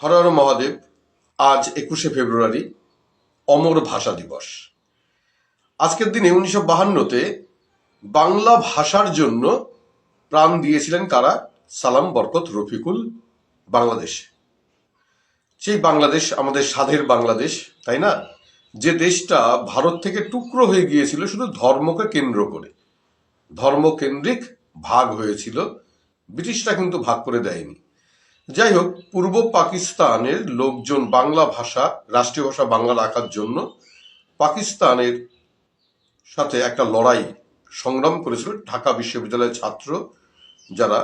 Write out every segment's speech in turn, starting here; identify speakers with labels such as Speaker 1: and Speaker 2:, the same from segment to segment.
Speaker 1: হর হর মহাদেব। আজ 21শে ফেব্রুয়ারি, অমর ভাষা দিবস। আজকের দিনে 1952-তে বাংলা ভাষার জন্য প্রাণ দিয়েছিলেন কারা? সালাম বরকত রফিকুল বাংলাদেশে। সেই বাংলাদেশ আমাদের স্বাধীন বাংলাদেশ, তাই না? যে দেশটা ভারত থেকে টুকরো হয়ে গিয়েছিল শুধু ধর্মকে কেন্দ্র করে, ধর্মকেন্দ্রিক ভাগ হয়েছিল। ব্রিটিশরা কিন্তু ভাগ করে দেয়নি। যাই হোক, পূর্ব পাকিস্তানের লোকজন বাংলা ভাষা, রাষ্ট্রীয় ভাষা বাংলা রাখার জন্য পাকিস্তানের সাথে একটা লড়াই সংগ্রাম করেছিল ঢাকা বিশ্ববিদ্যালয়ের ছাত্র যারা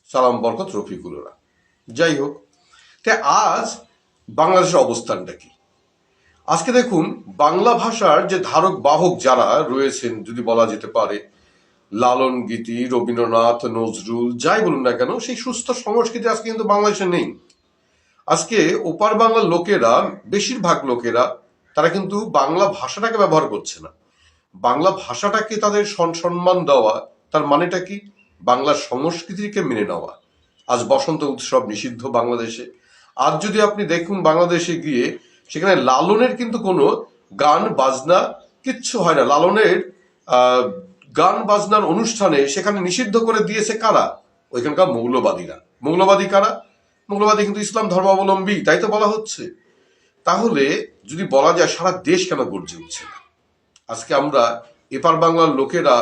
Speaker 1: সালাম বরকত রফিকুলরা। যাই হোক, তাই আজ বাংলাদেশের অবস্থানটা কি? আজকে দেখুন, বাংলা ভাষার যে ধারক বাহক যারা রয়েছেন, যদি বলা যেতে পারে, লালন গীতি, রবীন্দ্রনাথ, নজরুল, যাই বলুন না কেন, সেই সুস্থ সংস্কৃতি আজকে কিন্তু বাংলাদেশে নেই। আজকে ওপার বাংলার লোকেরা, বেশিরভাগ লোকেরা, তারা কিন্তু বাংলা ভাষাটাকে ব্যবহার করছে না। বাংলা ভাষাটাকে তাদের সম্মান দেওয়া, তার মানেটা কি? বাংলার সংস্কৃতিকে মেনে নেওয়া। আজ বসন্ত উৎসব নিষিদ্ধ বাংলাদেশে। আজ যদি আপনি দেখুন বাংলাদেশে গিয়ে, সেখানে লালনের কিন্তু কোনো গান বাজনা কিচ্ছু হয় না। লালনের গান বাজনার অনুষ্ঠানে সেখানে নিষিদ্ধ করে দিয়েছে কারা? ওইখানকার মৌলবাদীরা। মৌলবাদী কারা? মৌলবাদী কিন্তু ইসলাম ধর্মাবলম্বী, তাই তো বলা হচ্ছে। তাহলে যদি বলা যায়, সারা দেশ কেন গর্জে উঠছে না? আজকে আমরা এপার বাংলার লোকেরা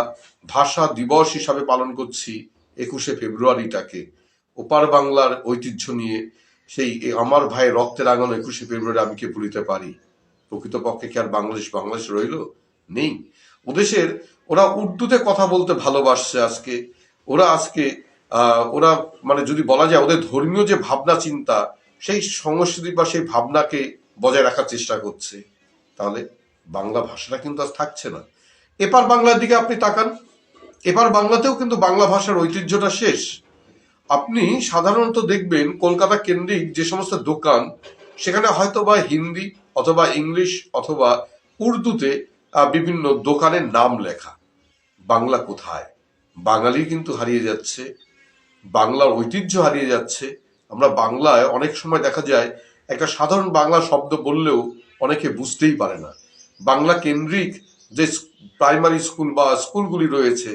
Speaker 1: ভাষা দিবস হিসাবে পালন করছি 21শে ফেব্রুয়ারিটাকে। ওপার বাংলার ঐতিহ্য নিয়ে সেই আমার ভাইয়ের রক্তে রাঙানো 21শে ফেব্রুয়ারি আমি কে ভুলিতে পারি? প্রকৃতপক্ষে কি আর বাংলাদেশ রইল? নেই। ওদেশের ওরা উর্দুতে কথা বলতে ভালোবাসছে আজকে। ওরা মানে যদি বলা যায়, ওদের ধর্মীয় যে ভাবনা চিন্তা, সেই সংস্কৃতি বা সেই ভাবনাকে বজায় রাখার চেষ্টা করছে। তাহলে বাংলা ভাষাটা কিন্তু আজ থাকছে না। এপার বাংলার দিকে আপনি তাকান, এপার বাংলাতেও কিন্তু বাংলা ভাষার ঐতিহ্যটা শেষ। আপনি সাধারণত দেখবেন কলকাতা কেন্দ্রিক যে সমস্ত দোকান, সেখানে হয়তো বা হিন্দি অথবা ইংলিশ অথবা উর্দুতে বিভিন্ন দোকানের নাম লেখা। বাংলা কোথায়? বাঙালি কিন্তু হারিয়ে যাচ্ছে, বাংলার ঐতিহ্য হারিয়ে যাচ্ছে। আমরা বাংলায় অনেক সময় দেখা যায় একটা সাধারণ বাংলা শব্দ বললেও অনেকে বুঝতেই পারে না। বাংলা কেন্দ্রিক যে প্রাইমারি স্কুল বা স্কুলগুলি রয়েছে,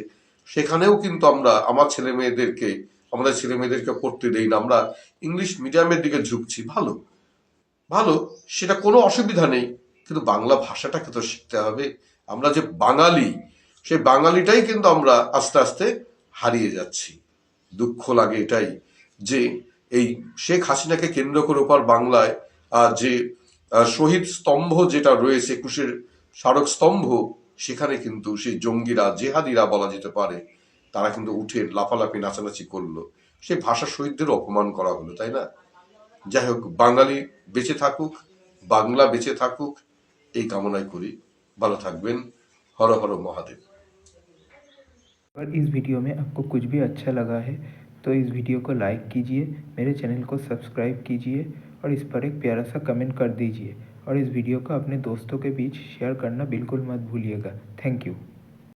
Speaker 1: সেখানেও কিন্তু আমরা আমাদের ছেলে মেয়েদেরকে পড়তে দেই না। আমরা ইংলিশ মিডিয়ামের দিকে ঝুঁকছি। ভালো ভালো, সেটা কোনো অসুবিধা নেই, কিন্তু বাংলা ভাষাটাকে তো শিখতে হবে। আমরা যে বাঙালি, সেই বাঙালিটাই কিন্তু আমরা আস্তে আস্তে হারিয়ে যাচ্ছি। দুঃখ লাগে এটাই যে এই শেখ হাসিনাকে কেন্দ্র করে ওপার বাংলায় যে শহীদ স্তম্ভ যেটা রয়েছে, 21-এর স্মারক স্তম্ভ, সেখানে কিন্তু সেই জঙ্গিরা, জেহাদিরা বলা যেতে পারে, তারা কিন্তু উঠে লাফালাফি নাচানাচি করলো। সেই ভাষা শহীদদেরও অপমান করা হলো, তাই না? যাই হোক, বাঙালি বেঁচে থাকুক, বাংলা বেঁচে থাকুক, এই কামনাই করি। ভালো থাকবেন। হর হর মহাদেব।
Speaker 2: अगर इस वीडियो में आपको कुछ भी अच्छा लगा है तो इस वीडियो को लाइक कीजिए, मेरे चैनल को सब्सक्राइब कीजिए और इस पर एक प्यारा सा कमेंट कर दीजिए और इस वीडियो को अपने दोस्तों के बीच शेयर करना बिल्कुल मत भूलिएगा। Thank you.